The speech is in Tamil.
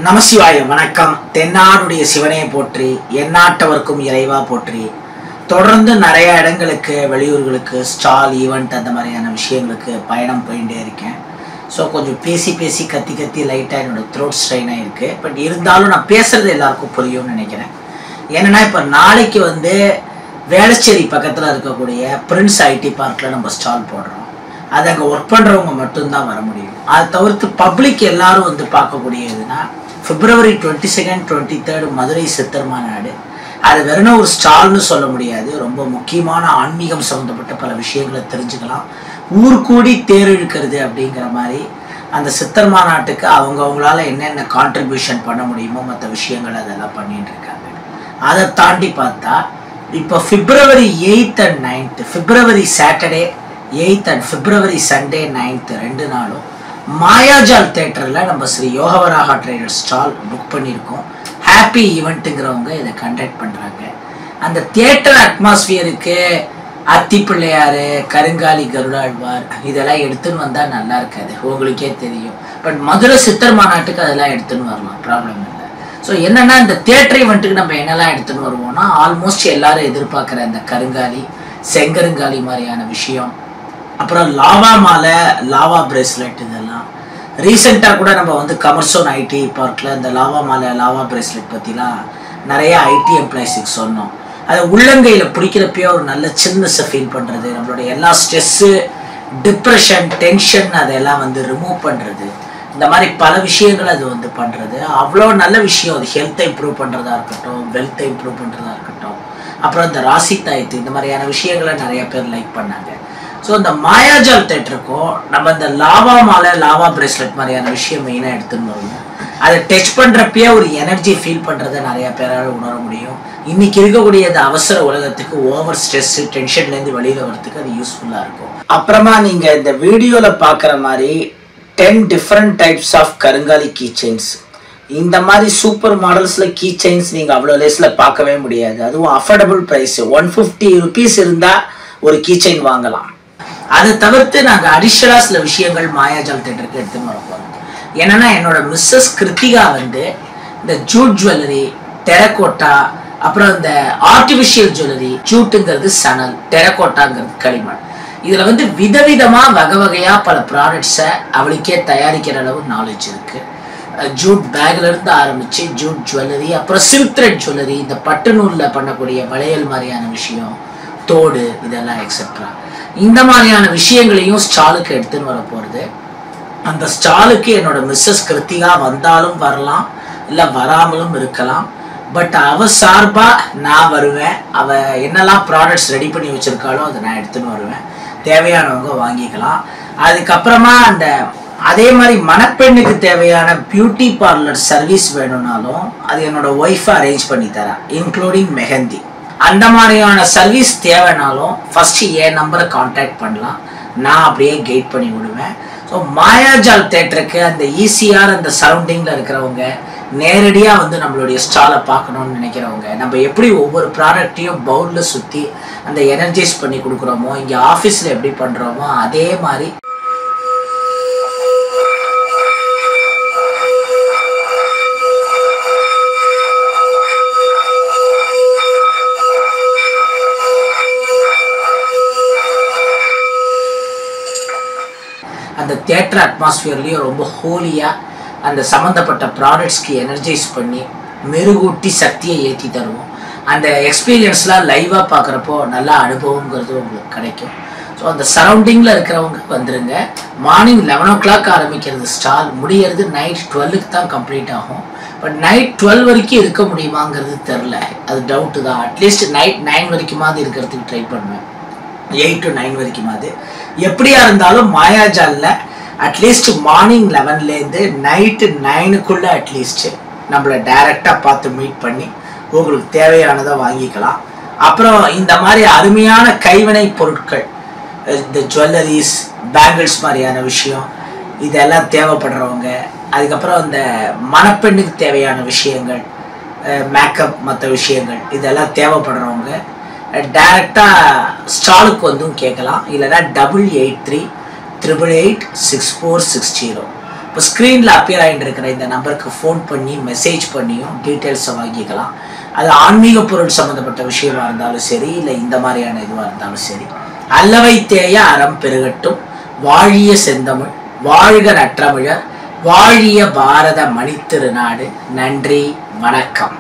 நமசிவாய வணக்கம். தென்னாடுடைய சிவனே போற்றி, எந்நாட்டவர்க்கும் இறைவா போற்றி. தொடர்ந்து நிறைய இடங்களுக்கு, வெளியூர்களுக்கு, ஸ்டால் ஈவெண்ட் அந்த மாதிரியான விஷயங்களுக்கு பயணம் போயிட்டே இருக்கேன். ஸோ கொஞ்சம் பேசி கத்தி லைட்டாக என்னோட த்ரோட் ஸ்ட்ரெயின் ஆகிருக்கு. பட் இருந்தாலும் நான் பேசுறது எல்லாருக்கும் புரியும்னு நினைக்கிறேன். ஏன்னா இப்போ நாளைக்கு வேளச்சேரி பக்கத்தில் இருக்கக்கூடிய பிரின்ஸ் ஐடி பார்க்கில் நம்ம ஸ்டால் போடுறோம். அது அங்கே ஒர்க் பண்ணுறவங்க மட்டும்தான் வர முடியும். அதை தவிர்த்து பப்ளிக் எல்லாரும் பார்க்கக்கூடியதுன்னா February 22, 23 மதுரை சித்தர் மாநாடு. அது வெறும் ஒரு ஸ்டால்னு சொல்ல முடியாது. ரொம்ப முக்கியமான ஆன்மீகம் சம்மந்தப்பட்ட பல விஷயங்களை தெரிஞ்சுக்கலாம். ஊர் கூடி தேர் இழுக்கிறது அப்படிங்கிற மாதிரி அந்த சித்தர் மாநாட்டுக்கு அவங்களால என்னென்ன கான்ட்ரிபியூஷன் பண்ண முடியுமோ மற்ற விஷயங்கள் அதெல்லாம் பண்ணிட்டு இருக்காங்க. அதை தாண்டி பார்த்தா இப்போ February 8th and 9th, February Saturday 8th and February Sunday 9th ரெண்டு நாளும் மாயாஜால் தேட்டரில் நம்ம ஸ்ரீ யோகவராக ட்ரேடர் ஸ்டால் புக் பண்ணியிருக்கோம். ஹாப்பி ஈவெண்ட்டுங்கிறவங்க இதை கண்டக்ட் பண்ணுறாங்க. அந்த தியேட்டர் அட்மாஸ்பியருக்கு அத்திப்பிள்ளையார், கருங்காலி கருடாழ்வார் இதெல்லாம் எடுத்துன்னு வந்தால் நல்லா இருக்காது, உங்களுக்கே தெரியும். பட் மதுரை சித்தர் மாநாட்டுக்கு அதெல்லாம் எடுத்துன்னு வரலாம், ப்ராப்ளம் இல்லை. ஸோ என்னென்னா இந்த தியேட்டர் ஈவெண்ட்டுக்கு நம்ம என்னெல்லாம் எடுத்துன்னு வருவோம்னா ஆல்மோஸ்ட் எல்லாரும் எதிர்பார்க்குற அந்த கருங்காலி, செங்கருங்காலி மாதிரியான விஷயம், அப்புறம் லாவா மாலை, லாவா பிரேஸ்லெட், இதெல்லாம் ரீசெண்டாக கூட நம்ம கமர்சோன் ஐடி பார்க்கில் இந்த லாவா மாலை, லாவா பிரேஸ்லெட் பற்றிலாம் நிறைய ஐடி எம்ப்ளாயிஸுக்கு சொன்னோம். அதை உள்ளங்கையில் பிடிக்கிறப்பயே ஒரு நல்ல சில்னஸை ஃபீல் பண்ணுறது, நம்மளுடைய எல்லா ஸ்ட்ரெஸ்ஸு, டிப்ரெஷன், டென்ஷன் அதெல்லாம் ரிமூவ் பண்ணுறது, இந்த மாதிரி பல விஷயங்கள் அது பண்ணுறது அவ்வளோ நல்ல விஷயம். அது ஹெல்த்தை இம்ப்ரூவ் பண்ணுறதா இருக்கட்டும், வெல்த்தை இம்ப்ரூவ் பண்ணுறதா இருக்கட்டும், அப்புறம் இந்த ராசி தாயத்து, இந்த மாதிரியான விஷயங்களை நிறைய பேர் லைக் பண்ணாங்க. ஸோ இந்த மாயாஜால் தேட்டருக்கும் நம்ம இந்த லாவா மாலை, லாவா பிரேஸ்லெட் மாதிரியான விஷயம் மெயினாக எடுத்துன்னு வருவோம். அதை டச் பண்ணுறப்பயே ஒரு எனர்ஜி ஃபீல் பண்ணுறதை நிறையா பேரால் உணர முடியும். இன்றைக்கி இருக்கக்கூடிய இந்த அவசர உலகத்துக்கு ஓவர் ஸ்ட்ரெஸ்ஸு, டென்ஷன்லேருந்து வெளியில் வரத்துக்கு அது யூஸ்ஃபுல்லாக இருக்கும். அப்புறமா நீங்கள் இந்த வீடியோவில் பார்க்குற மாதிரி 10 டிஃப்ரெண்ட் டைப்ஸ் ஆஃப் கருங்காலி கீ செயின்ஸ், இந்த மாதிரி சூப்பர் மாடல்ஸில் கீ செயின்ஸ் நீங்கள் அவ்வளோ லேஸில் பார்க்கவே முடியாது. அதுவும் அஃபோர்டபுள் ப்ரைஸ், 150 rupees இருந்தால் ஒரு கீ செயின் வாங்கலாம். அதை தவிர்த்து நாங்கள் அடிஷனலாக சில விஷயங்கள் மாயாஜால் தேட்டருக்கு எடுத்துன்னு வர போகிறோம். என்னென்னா என்னோட மிஸ்ஸஸ் கிருத்திகா இந்த ஜூட் ஜுவல்லரி, டெரக்கோட்டா, அப்புறம் இந்த ஆர்டிஃபிஷியல் ஜுவல்லரி, ஜூட்டுங்கிறது சணல், டெரக்கோட்டாங்கிறது களிமண், இதில் விதவிதமாக வகையாக பல ப்ராடக்ட்ஸை அவளுக்கே தயாரிக்கிற அளவு நாலேஜ் இருக்குது. ஜூட் பேக்லேருந்து ஆரம்பித்து ஜூட் ஜுவல்லரி, அப்புறம் சில்க் த்ரெட் ஜுவல்லரி, இந்த பட்டு நூலில் பண்ணக்கூடிய வளையல் மாதிரியான விஷயம், தோடு, இதெல்லாம் எக்ஸெட்ரா. இந்த மாதிரியான விஷயங்களையும் ஸ்டாலுக்கு எடுத்துன்னு வர போகிறது. அந்த ஸ்டாலுக்கு என்னோட மிஸ்ஸஸ் கிருத்திகா வந்தாலும் வரலாம், இல்லை வராமலும் இருக்கலாம். பட் அவள் சார்பாக நான் வருவேன். அவள் என்னெல்லாம் ப்ராடக்ட்ஸ் ரெடி பண்ணி வச்சுருக்காளோ அதை நான் எடுத்துன்னு வருவேன். தேவையானவங்க வாங்கிக்கலாம். அதுக்கப்புறமா அதே மாதிரி மணப்பெண்ணுக்கு தேவையான பியூட்டி பார்லர் சர்வீஸ் வேணும்னாலும் அது என்னோட ஒய்ஃபை அரேஞ்ச் பண்ணி தரேன், இன்க்ளூடிங் மெஹந்தி. அந்த மாதிரியான சர்வீஸ் தேவைனாலும் ஃபஸ்ட்டு என் நம்பரை கான்டாக்ட் பண்ணலாம், நான் அப்படியே கைட் பண்ணி விடுவேன். ஸோ மாயாஜால் தேட்டருக்கு அந்த ஈசிஆர் அந்த சரௌண்டிங்கில் இருக்கிறவங்க, நேரடியாக நம்மளுடைய ஸ்டாலை பார்க்கணுன்னு நினைக்கிறவங்க, நம்ம எப்படி ஒவ்வொரு ப்ராடக்டையும் பவுலில் சுற்றி அந்த எனர்ஜைஸ் பண்ணி கொடுக்குறோமோ, இங்கே ஆஃபீஸில் எப்படி பண்ணுறோமோ அதே மாதிரி அந்த தியேட்டர் அட்மாஸ்பியர்லேயும் ரொம்ப ஹோலியாக அந்த சம்மந்தப்பட்ட ப்ராடக்ட்ஸ்க்கு எனர்ஜைஸ் பண்ணி மெருகூட்டி சக்தியை ஏற்றி தருவோம். அந்த எக்ஸ்பீரியன்ஸ்லாம் லைவாக பார்க்குறப்போ நல்ல அனுபவங்கிறது உங்களுக்கு கிடைக்கும். ஸோ அந்த சரௌண்டிங்கில் இருக்கிறவங்க வந்துடுங்க. மார்னிங் 11 o'clock ஆரம்பிக்கிறது ஸ்டால், முடிகிறது நைட் 12க்கு தான் கம்ப்ளீட் ஆகும். பட் நைட் 12 வரைக்கும் இருக்க முடியுமாங்கிறது தெரில, அது டவுட்டு தான். அட்லீஸ்ட் நைட் 9 வரைக்குமாவது இருக்கிறதுக்கு ட்ரை பண்ணுவேன், 8 to 9 வரைக்குமாவது. எப்படியா இருந்தாலும் மாயாஜாலில் அட்லீஸ்ட் மார்னிங் 11லேருந்து நைட்டு 9க்குள்ளே அட்லீஸ்ட்டு நம்மளை டைரெக்டாக பார்த்து மீட் பண்ணி உங்களுக்கு தேவையானதை வாங்கிக்கலாம். அப்புறம் இந்த மாதிரி அருமையான கைவினை பொருட்கள், இந்த ஜுவல்லரிஸ், பேங்கிள்ஸ் மாதிரியான விஷயம், இதெல்லாம் தேவைப்படுறவங்க, அதுக்கப்புறம் இந்த மணப்பெண்ணுக்கு தேவையான விஷயங்கள், மேக்கப், மற்ற விஷயங்கள், இதெல்லாம் தேவைப்படுறவங்க டைரெக்டாக ஸ்டாலுக்கு கேட்கலாம். இல்லைனா 8838886460 இப்போ ஸ்க்ரீனில் அப்பியர் ஆகிட்டு இருக்கிற இந்த நம்பருக்கு ஃபோன் பண்ணி மெசேஜ் பண்ணியும் டீட்டெயில்ஸை வாங்கிக்கலாம். அது ஆன்மீக பொருள் சம்மந்தப்பட்ட விஷயமா இருந்தாலும் சரி, இல்லை இந்த மாதிரியான இதுவாக இருந்தாலும் சரி. அல்லவை தேய அறம் பெருகட்டும், வாழிய செந்தமிழ், வாழ்க நற்றமிழர், வாழிய பாரத மணித்திருநாடு. நன்றி, வணக்கம்.